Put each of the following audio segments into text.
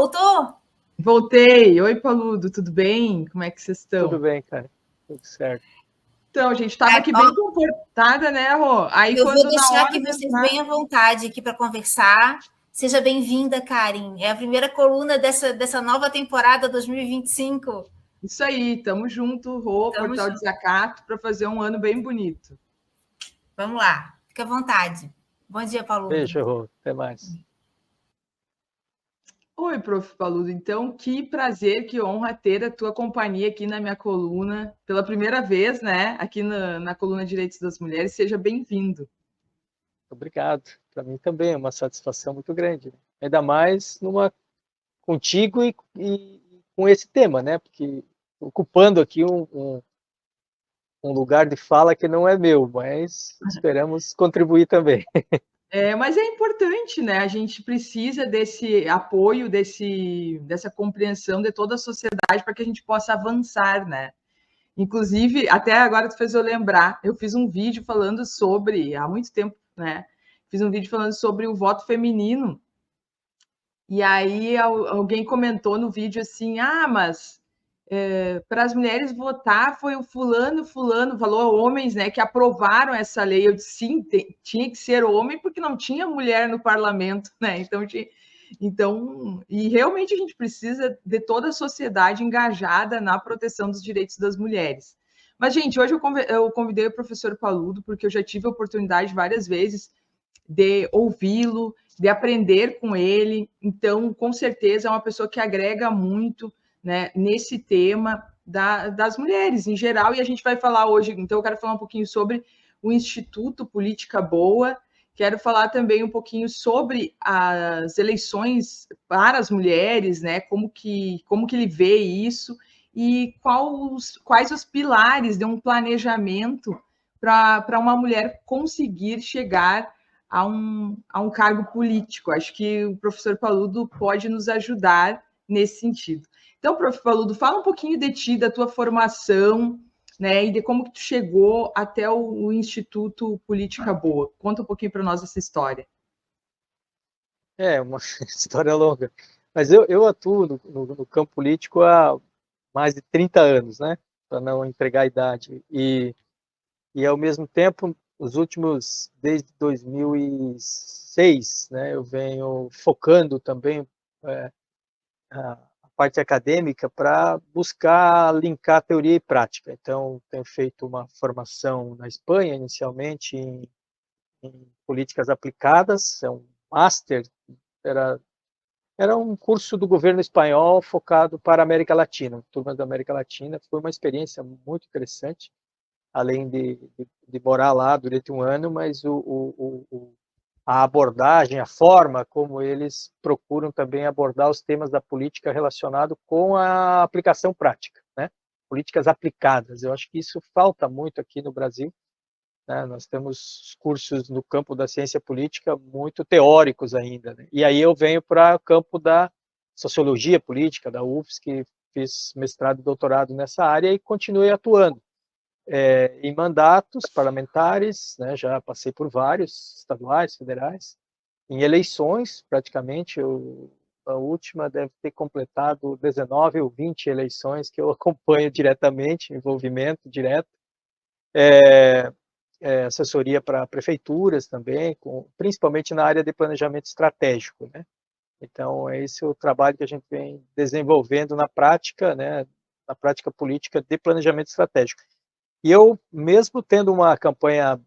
Voltou? Voltei. Oi, Paludo, tudo bem? Como é que vocês estão? Tudo bem, cara. Tudo certo. Então, gente, estava aqui bem comportada, né, Rô? Aí, eu quando vou deixar aqui de vocês entrar... bem à vontade aqui para conversar. Seja bem-vinda, Karen. É a primeira coluna dessa nova temporada 2025. Isso aí, tamo junto, Rô, Tamo Portal junto. Desacato, para fazer um ano bem bonito. Vamos lá, fica à vontade. Bom dia, Paludo. Beijo, Rô. Até mais. Oi, Prof. Paludo. Então, que prazer, que honra ter a tua companhia aqui na minha coluna, pela primeira vez, né, aqui na coluna Direitos das Mulheres. Seja bem-vindo. Obrigado. Para mim também é uma satisfação muito grande. Ainda mais contigo e com esse tema, né? Porque ocupando aqui um lugar de fala que não é meu, mas esperamos contribuir também. Mas é importante, né? A gente precisa desse apoio, dessa compreensão de toda a sociedade para que a gente possa avançar, né? Inclusive, até agora tu fez eu lembrar, eu fiz um vídeo falando sobre, há muito tempo, né? Fiz um vídeo falando sobre o voto feminino. E aí alguém comentou no vídeo assim, mas para as mulheres votar foi o fulano, falou homens, né, que aprovaram essa lei. Eu disse, sim, tinha que ser homem, porque não tinha mulher no parlamento, né? Então, e realmente a gente precisa de toda a sociedade engajada na proteção dos direitos das mulheres. Mas, gente, hoje eu convidei o professor Paludo, porque eu já tive a oportunidade várias vezes de ouvi-lo, de aprender com ele. Então, com certeza, é uma pessoa que agrega muito, né, nesse tema das mulheres em geral. E a gente vai falar hoje, então, eu quero falar um pouquinho sobre o Instituto Política Boa. Quero falar também um pouquinho sobre as eleições para as mulheres, né? Como que ele vê isso e quais os pilares de um planejamento para uma mulher conseguir chegar a um cargo político. Acho que o professor Paludo pode nos ajudar nesse sentido. Então, professor Paludo, fala um pouquinho de ti, da tua formação, né, e de como que tu chegou até o Instituto Política Boa. Conta um pouquinho para nós essa história. É uma história longa. Mas eu atuo no campo político há mais de 30 anos, né? Para não entregar a idade. E ao mesmo tempo, desde 2006, né, eu venho focando também a parte acadêmica para buscar linkar teoria e prática. Então, tenho feito uma formação na Espanha, inicialmente, em políticas aplicadas, é um master, era um curso do governo espanhol focado para a América Latina, turmas da América Latina. Foi uma experiência muito interessante, além de morar lá durante um ano, mas a abordagem, a forma como eles procuram também abordar os temas da política relacionado com a aplicação prática, né? Políticas aplicadas. Eu acho que isso falta muito aqui no Brasil, né? Nós temos cursos no campo da ciência política muito teóricos ainda, né? E aí eu venho para o campo da sociologia política, da UFSC, que fiz mestrado e doutorado nessa área e continuei atuando em mandatos parlamentares, né, já passei por vários, estaduais, federais, em eleições, praticamente, a última deve ter completado 19 ou 20 eleições que eu acompanho diretamente, envolvimento direto, assessoria para prefeituras também, principalmente na área de planejamento estratégico, né? Então, esse é o trabalho que a gente vem desenvolvendo na prática, né, na prática política de planejamento estratégico. E eu, mesmo tendo uma campanha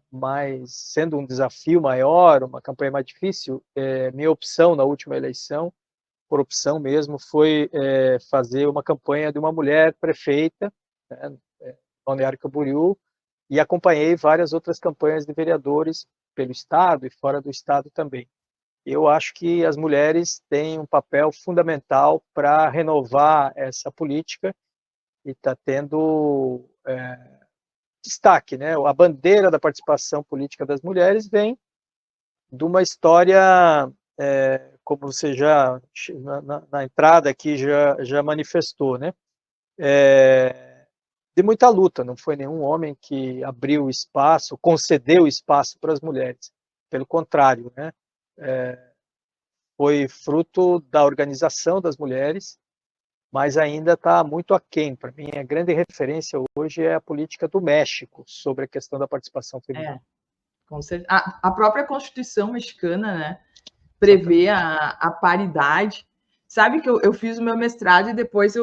sendo um desafio maior, uma campanha mais difícil, minha opção na última eleição, por opção mesmo, foi fazer uma campanha de uma mulher prefeita, né, Balneário Camboriú, e acompanhei várias outras campanhas de vereadores pelo Estado e fora do Estado também. Eu acho que as mulheres têm um papel fundamental para renovar essa política e está tendo destaque, né? A bandeira da participação política das mulheres vem de uma história, como você já na entrada aqui já manifestou, né? De muita luta. Não foi nenhum homem que abriu espaço, concedeu espaço para as mulheres. Pelo contrário, né? foi fruto da organização das mulheres, mas ainda está muito aquém. Para mim, a grande referência hoje é a política do México sobre a questão da participação feminina. Com certeza. A própria Constituição mexicana, né, prevê a paridade. Sabe que eu fiz o meu mestrado e depois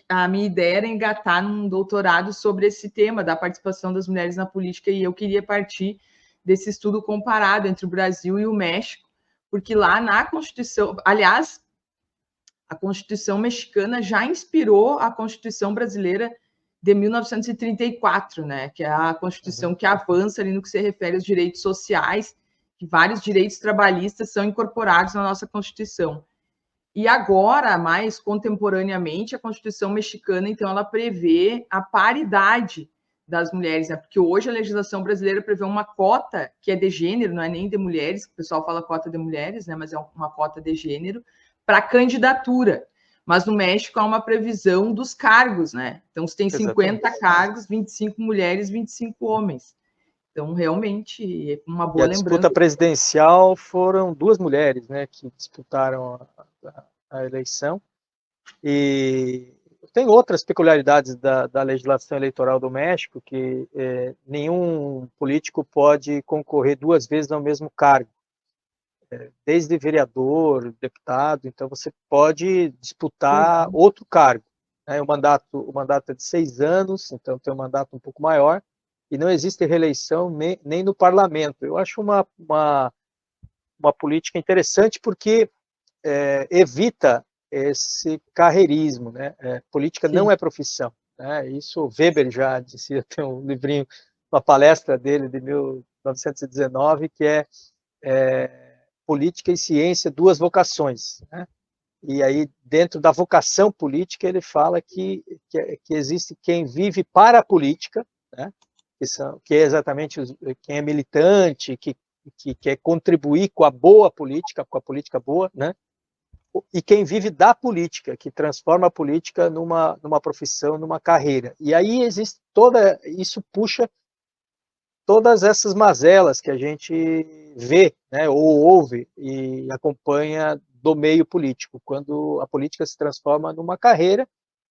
a minha ideia era engatar num doutorado sobre esse tema da participação das mulheres na política, e eu queria partir desse estudo comparado entre o Brasil e o México, porque lá na Constituição, aliás, a Constituição mexicana já inspirou a Constituição brasileira de 1934, né, que é a Constituição que avança ali no que se refere aos direitos sociais, que vários direitos trabalhistas são incorporados na nossa Constituição. E agora, mais contemporaneamente, a Constituição mexicana, então, ela prevê a paridade das mulheres, né? Porque hoje a legislação brasileira prevê uma cota que é de gênero, não é nem de mulheres, o pessoal fala cota de mulheres, né? Mas é uma cota de gênero para candidatura. Mas no México há uma previsão dos cargos, né? Então, se tem 50 cargos, 25 mulheres, 25 homens. Então, realmente, é uma boa lembrança. A disputa presidencial foram 2 mulheres, né, que disputaram a eleição. E tem outras peculiaridades da legislação eleitoral do México, que nenhum político pode concorrer 2 vezes ao mesmo cargo, desde vereador, deputado. Então você pode disputar outro cargo, né? O mandato é de 6 anos, então tem um mandato um pouco maior, e não existe reeleição nem no parlamento. Eu acho uma política interessante, porque evita esse carreirismo, né? Política não é profissão, né? Isso Weber já dizia, tem um livrinho, uma palestra dele de 1919, que é Política e Ciência, 2 vocações, né? E aí, dentro da vocação política, ele fala que existe quem vive para a política, né? Que é exatamente quem é militante, que quer contribuir com a boa política, com a política boa, né? E quem vive da política, que transforma a política numa profissão, numa carreira. E aí existe isso puxa todas essas mazelas que a gente vê, né, ou ouve e acompanha do meio político, quando a política se transforma numa carreira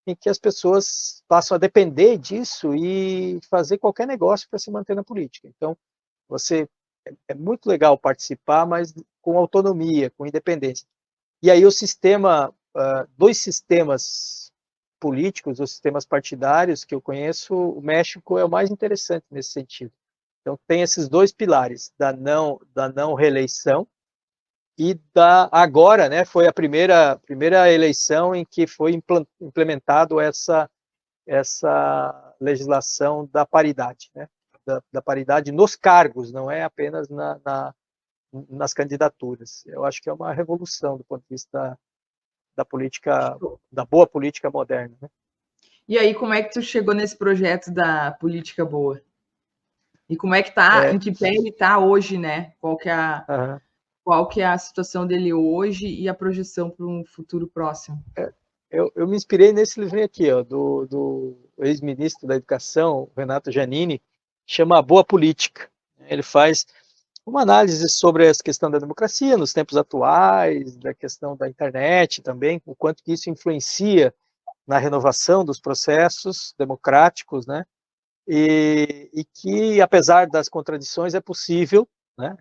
em que as pessoas passam a depender disso e fazer qualquer negócio para se manter na política. Então, é muito legal participar, mas com autonomia, com independência. E aí o sistema, 2 sistemas políticos, os sistemas partidários que eu conheço, o México é o mais interessante nesse sentido. Então tem esses 2 pilares, da não reeleição, e agora, né, foi a primeira eleição em que foi implementado essa legislação da paridade, né, da paridade nos cargos, não é apenas nas candidaturas. Eu acho que é uma revolução do ponto de vista da política, da boa política moderna, né? E aí, como é que tu chegou nesse projeto da política boa? E como é que tá, em que pé ele está hoje, né? Qual que é a situação dele hoje e a projeção para um futuro próximo? Eu me inspirei nesse livrinho aqui, ó, do ex-ministro da Educação, Renato Giannini, chama A Boa Política. Ele faz uma análise sobre essa questão da democracia nos tempos atuais, da questão da internet também, o quanto que isso influencia na renovação dos processos democráticos, né? E que, apesar das contradições, é possível, né?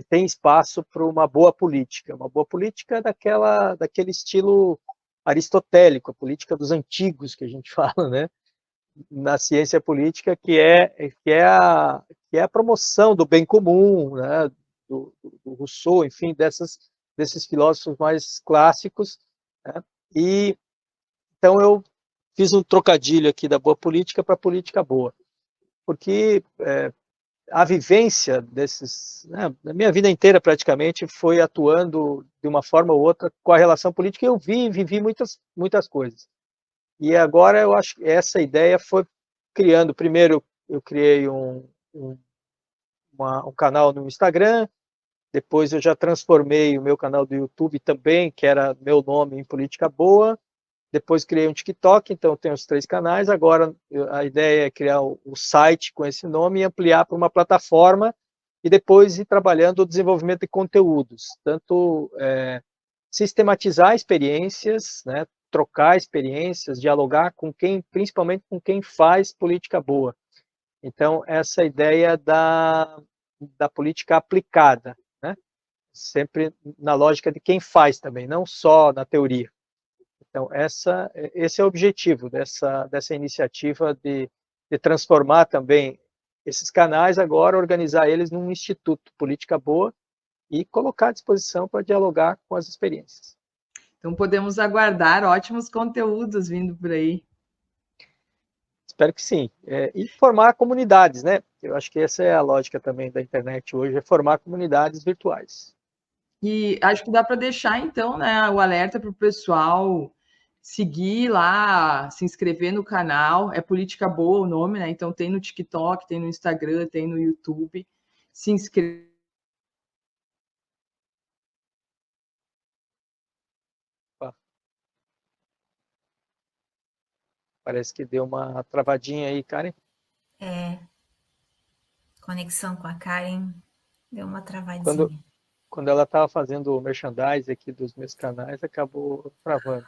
Tem espaço para uma boa política daquele estilo aristotélico, a política dos antigos que a gente fala, né? Na ciência política, que é a promoção do bem comum, né? do Rousseau, enfim, desses filósofos mais clássicos, né? E então eu fiz um trocadilho aqui da boa política para a política boa, porque a vivência desses, né, na minha vida inteira praticamente foi atuando de uma forma ou outra com a relação política, e eu vivi muitas coisas. E agora eu acho que essa ideia foi criando. Primeiro eu criei um canal no Instagram, depois eu já transformei o meu canal do YouTube também, que era meu nome, em Política Boa. Depois criei um TikTok, então tem os 3 canais. Agora a ideia é criar o site com esse nome e ampliar para uma plataforma e depois ir trabalhando o desenvolvimento de conteúdos, tanto sistematizar experiências, né, trocar experiências, dialogar com quem, principalmente com quem faz política boa. Então, essa ideia da política aplicada, né, sempre na lógica de quem faz também, não só na teoria. Então, esse é o objetivo dessa iniciativa de transformar também esses canais agora, organizar eles num instituto Política Boa e colocar à disposição para dialogar com as experiências. Então, podemos aguardar ótimos conteúdos vindo por aí. Espero que sim. E formar comunidades, né? Eu acho que essa é a lógica também da internet hoje, é formar comunidades virtuais. E acho que dá para deixar, então, né, o alerta para o pessoal seguir lá, se inscrever no canal. É Política Boa o nome, né? Então tem no TikTok, tem no Instagram, tem no YouTube. Se inscrever. Parece que deu uma travadinha aí, Karen. Conexão com a Karen deu uma travadinha. Quando ela estava fazendo o merchandising aqui dos meus canais, acabou travando.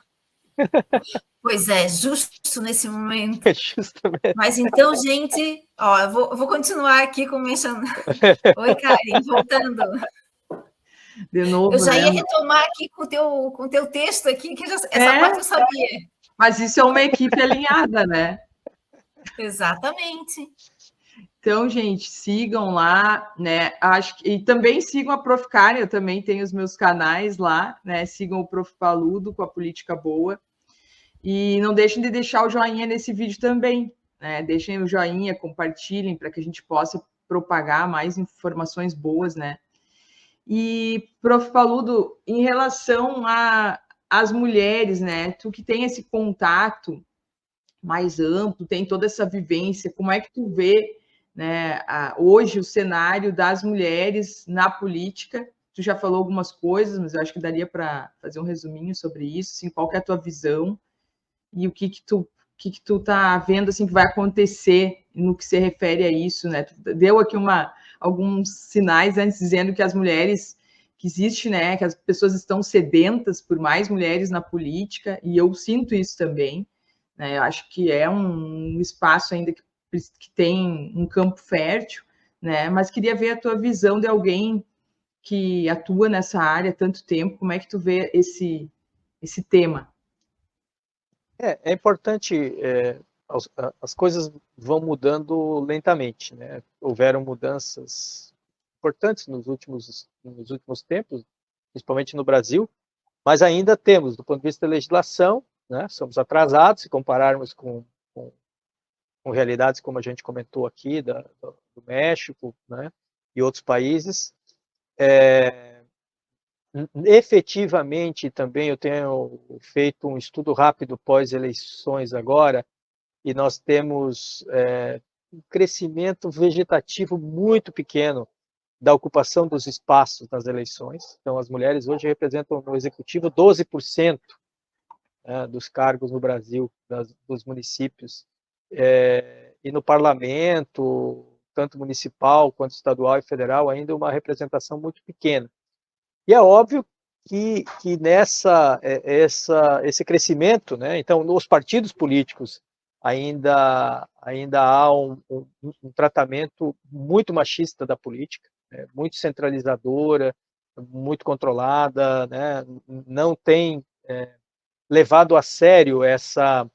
Pois é, justo nesse momento. Justamente. Mas então, gente, ó, eu vou continuar aqui com o merchandising. Oi, Karen, voltando. De novo, eu já ia né? retomar aqui com o teu texto aqui, que essa parte eu sabia. Mas isso é uma equipe alinhada, né? Exatamente. Então, gente, sigam lá, né? E também sigam a Prof. Karen, eu também tenho os meus canais lá, né? Sigam o Prof. Paludo com a Política Boa. E não deixem de deixar o joinha nesse vídeo também, né? Deixem o joinha, compartilhem para que a gente possa propagar mais informações boas, né? E, Prof. Paludo, em relação às mulheres, né? Tu que tem esse contato mais amplo, tem toda essa vivência, como é que tu vê, né, hoje o cenário das mulheres na política? Tu já falou algumas coisas, mas eu acho que daria para fazer um resuminho sobre isso, assim, qual que é a tua visão e o que tu tá vendo assim que vai acontecer no que se refere a isso, né? Tu deu aqui alguns sinais antes dizendo que as mulheres que existe, né, que as pessoas estão sedentas por mais mulheres na política, e eu sinto isso também, né? Eu acho que é um espaço ainda que tem um campo fértil, né? Mas queria ver a tua visão de alguém que atua nessa área há tanto tempo, como é que tu vê esse tema? É importante, as coisas vão mudando lentamente, né? Houveram mudanças importantes nos últimos tempos, principalmente no Brasil, mas ainda temos, do ponto de vista da legislação, né, somos atrasados se compararmos com realidades como a gente comentou aqui, do México, né, e outros países. Efetivamente, também eu tenho feito um estudo rápido pós-eleições agora, e nós temos um crescimento vegetativo muito pequeno da ocupação dos espaços nas eleições. Então, as mulheres hoje representam no executivo 12% dos cargos no Brasil, dos municípios. E no parlamento, tanto municipal quanto estadual e federal, ainda uma representação muito pequena. E é óbvio que esse crescimento, né, então, nos partidos políticos, ainda há um tratamento muito machista da política, né, muito centralizadora, muito controlada, né, não tem levado a sério essa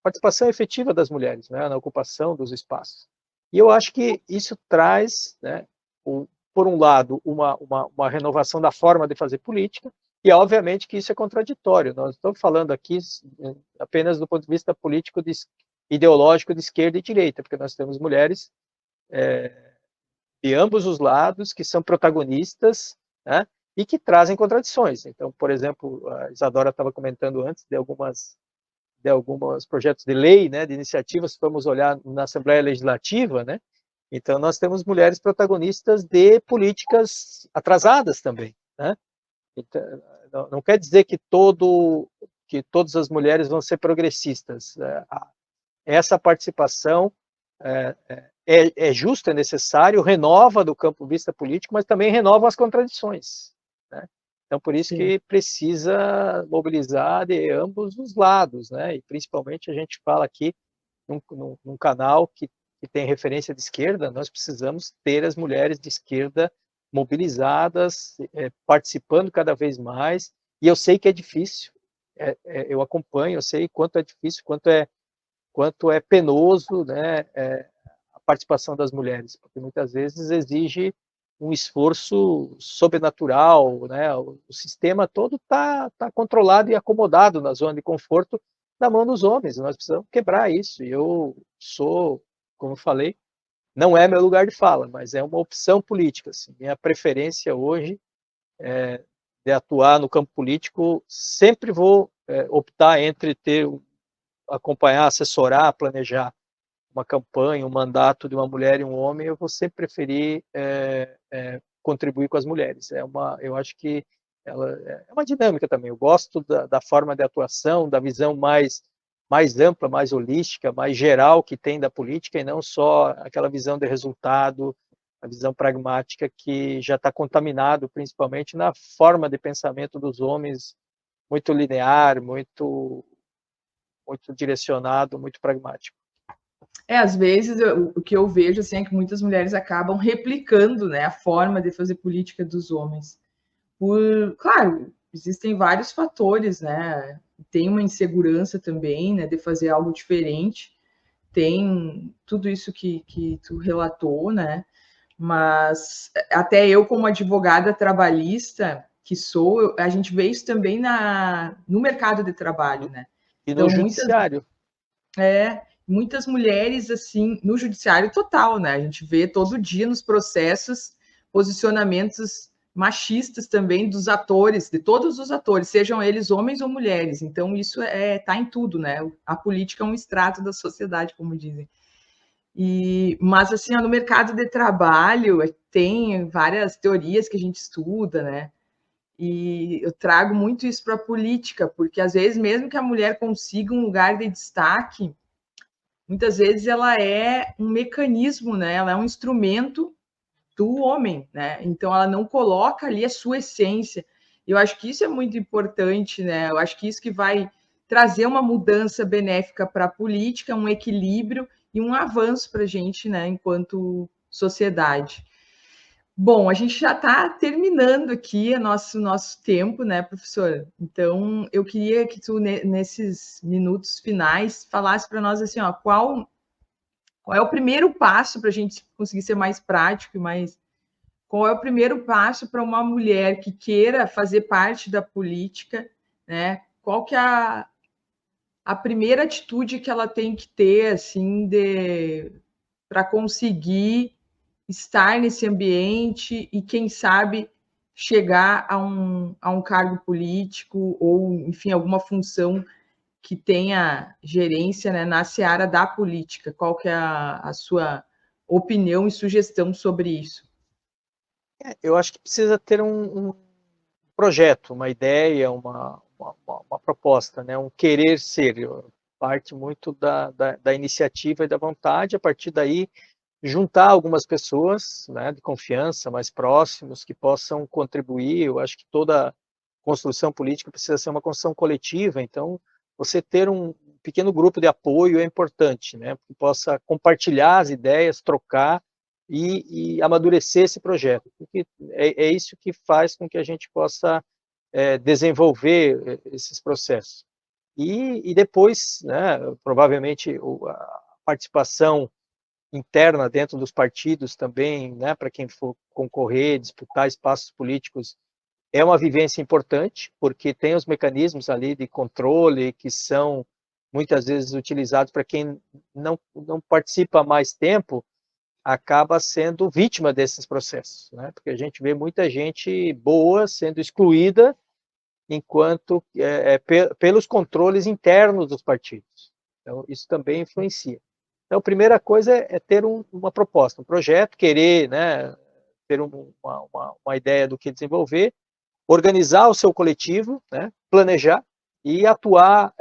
participação efetiva das mulheres, né, na ocupação dos espaços. E eu acho que isso traz, né, por um lado, uma renovação da forma de fazer política, e obviamente que isso é contraditório. Nós estamos falando aqui apenas do ponto de vista político ideológico de esquerda e direita, porque nós temos mulheres de ambos os lados que são protagonistas, né, e que trazem contradições. Então, por exemplo, a Isadora estava comentando antes de alguns projetos de lei, né, de iniciativas, vamos olhar na Assembleia Legislativa, né, então nós temos mulheres protagonistas de políticas atrasadas também, né? Então, não quer dizer que todas as mulheres vão ser progressistas. Essa participação é justo, é necessário, renova do campo de vista político, mas também renova as contradições, né? Então, por isso que precisa mobilizar de ambos os lados, né? E principalmente a gente fala aqui num canal que tem referência de esquerda, nós precisamos ter as mulheres de esquerda mobilizadas, participando cada vez mais, e eu sei que é difícil, eu acompanho, eu sei quanto é difícil, quanto é penoso, né, a participação das mulheres, porque muitas vezes exige um esforço sobrenatural, né? O sistema todo está controlado e acomodado na zona de conforto na mão dos homens. Nós precisamos quebrar isso. E eu sou, como eu falei, não é meu lugar de fala, mas é uma opção política. Assim. Minha preferência hoje de atuar no campo político, sempre vou optar entre acompanhar, assessorar, planejar uma campanha, um mandato de uma mulher e um homem, eu vou sempre preferir contribuir com as mulheres. Eu acho que ela é uma dinâmica também. Eu gosto da forma de atuação, da visão mais ampla, mais holística, mais geral que tem da política, e não só aquela visão de resultado, a visão pragmática que já está contaminado, principalmente na forma de pensamento dos homens, muito linear, muito direcionado, muito pragmático. Às vezes, o que eu vejo assim, é que muitas mulheres acabam replicando, né, a forma de fazer política dos homens. Claro, existem vários fatores, né? Tem uma insegurança também, né, de fazer algo diferente. Tem tudo isso que tu relatou, né? Mas até eu, como advogada trabalhista que sou, a gente vê isso também no mercado de trabalho, né? E no judiciário. Muitas mulheres, assim, no judiciário total, né? A gente vê todo dia nos processos posicionamentos machistas também dos atores, de todos os atores, sejam eles homens ou mulheres. Então, isso tá em tudo, né? A política é um extrato da sociedade, como dizem. Mas, assim, no mercado de trabalho, tem várias teorias que a gente estuda, né? E eu trago muito isso para a política, porque, às vezes, mesmo que a mulher consiga um lugar de destaque, muitas vezes ela é um mecanismo, né? Ela é um instrumento do homem, né? Então ela não coloca ali a sua essência. Eu acho que isso é muito importante, né? Eu acho que isso que vai trazer uma mudança benéfica para a política, um equilíbrio e um avanço para a gente, né? Enquanto sociedade. Bom, a gente já está terminando aqui o nosso tempo, né, professor? Então, eu queria que tu, nesses minutos finais, falasse para nós assim, ó, qual é o primeiro passo para a gente conseguir ser mais prático e mais... Qual é o primeiro passo para uma mulher que queira fazer parte da política, né? Qual que é a primeira atitude que ela tem que ter, assim, para conseguir estar nesse ambiente e, quem sabe, chegar a um cargo político ou, enfim, alguma função que tenha gerência, né, na seara da política? Qual que é a sua opinião e sugestão sobre isso? Eu acho que precisa ter um projeto, uma ideia, uma proposta, né? Um querer ser. Parte muito da iniciativa e da vontade. A partir daí, juntar algumas pessoas, né, de confiança, mais próximos, que possam contribuir. Eu acho que toda construção política precisa ser uma construção coletiva, então você ter um pequeno grupo de apoio é importante, né, que possa compartilhar as ideias, trocar e amadurecer esse projeto, porque é isso que faz com que a gente possa desenvolver esses processos. E depois, né, provavelmente, a participação interna dentro dos partidos também, né, para quem for concorrer, disputar espaços políticos, é uma vivência importante, porque tem os mecanismos ali de controle que são muitas vezes utilizados para quem não participa há mais tempo, acaba sendo vítima desses processos, né? Porque a gente vê muita gente boa sendo excluída enquanto pelos controles internos dos partidos. Então, isso também influencia. Então, a primeira coisa é ter uma proposta, um projeto, querer, né, ter uma ideia do que desenvolver, organizar o seu coletivo, né, planejar e atuar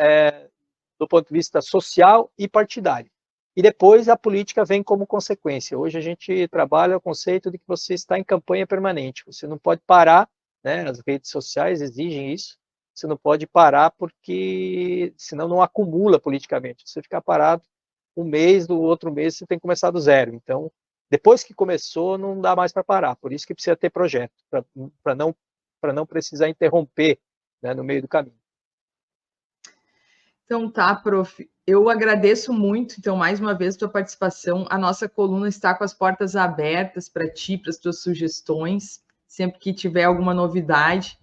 do ponto de vista social e partidário. e depois a política vem como consequência. Hoje a gente trabalha o conceito de que você está em campanha permanente, você não pode parar, né? As redes sociais exigem isso, você não pode parar porque senão não acumula politicamente. Se você ficar parado um mês, do outro mês você tem que começar do zero. Então, depois que começou, não dá mais para parar. Por isso que precisa ter projeto, para não precisar interromper, né, no meio do caminho. Então tá, prof. Eu agradeço muito, então, mais uma vez, a tua participação. A nossa coluna está com as portas abertas para ti, para as tuas sugestões. Sempre que tiver alguma novidade,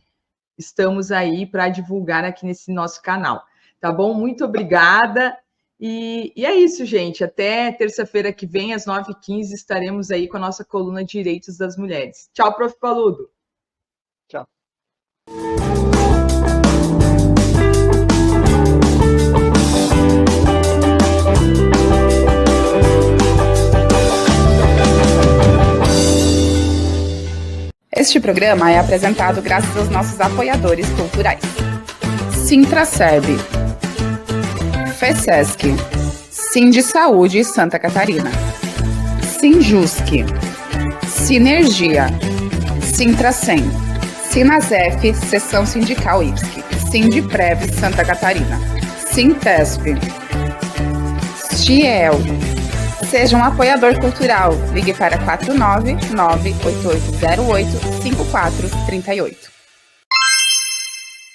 estamos aí para divulgar aqui nesse nosso canal. Tá bom? Muito obrigada. E é isso, gente. Até terça-feira que vem, às 9h15, estaremos aí com a nossa coluna Direitos das Mulheres. Tchau, prof. Paludo. Tchau. Este programa é apresentado graças aos nossos apoiadores culturais. Sintraceb, FESESC, Sindisaúde Santa Catarina, Sinjusc, Sinergia, Sintracem, Sinasef, Seção Sindical IPSC, Sindiprev Santa Catarina, Sintesp, Stiel. Seja um apoiador cultural. Ligue para 499-8808-5438.